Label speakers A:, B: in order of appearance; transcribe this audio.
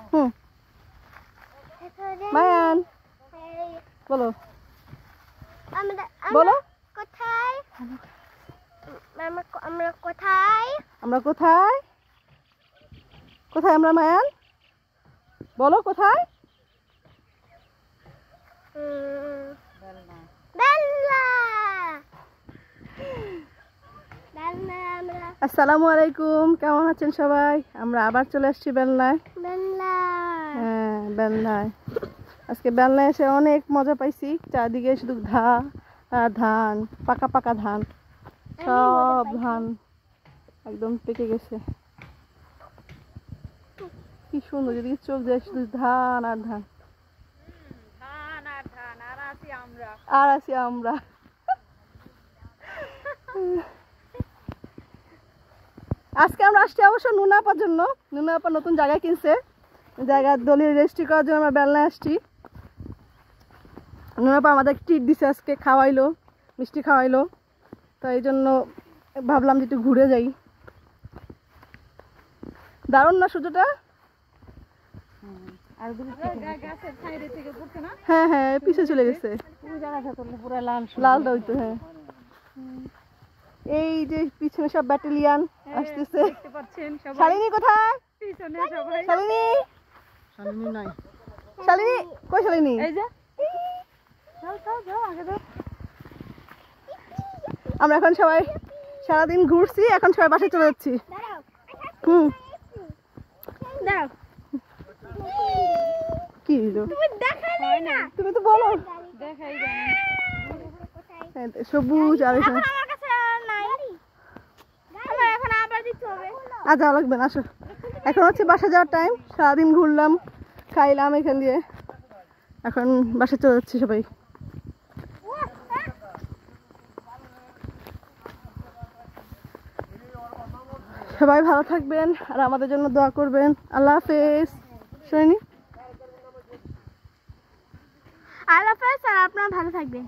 A: হুম Mayan বলো বলো
B: কোথায় আমরা কোথায়
A: আমরা কোথায় কোথায় আমরা মায়ান বলো কোথায় আসসালামু আলাইকুম কেমন আছেন সবাই আমরা আবার চলে আসছি বেলনায় হ্যাঁ বেলনায় আজকে বেলনায় এসে অনেক মজা পাইছি চারদিকে শুধু ঘাস আর ধান পাকা পাকা ধান সব ধান একদম পেকে গেছে কি সুন্দর যদি চোখ যায় শুধু ধান আর ধান আর আছি আমরা আজকে আমরা আসছি অবশ্য নুনাপার জন্য নুনাপা নতুন জায়গা কিনছে জায়গা দলিল রেজিস্ট্রি করার জন্য আমরা বেলনায় আসছি নুনাপা আমাদের ট্রিট দিছে আজকে খাওয়াইলো মিষ্টি খাওয়াইলো তো এই জন্য ভাবলাম যে একটু ঘুরে যাই দারুণ না সূর্যটা হ্যাঁ হ্যাঁ পিছে চলে গেছে লালটা হইতো হ্যাঁ এই যে পিছনে সব ব্যাটালিয়ান আসতেছে শালিনী কোথায় শালিনী শালিনী কই শালিনী আমরা এখন সবাই সারাদিন ঘুরছি এখন সবাই বাসায় চলে যাচ্ছি কি তুমি তো বলো সবুজ আর যাওয়া লাগবে না আসো এখন হচ্ছে বাসা যাওয়ার টাইম সারাদিন ঘুরলাম খাইলাম এখান দিয়ে এখন বাসা চলে যাচ্ছি সবাই সবাই ভালো থাকবেন আর আমাদের জন্য দোয়া করবেন আল্লাহ হাফেজ শুনি
B: আল্লাহ হাফেজ আর আপনারা ভালো থাকবেন।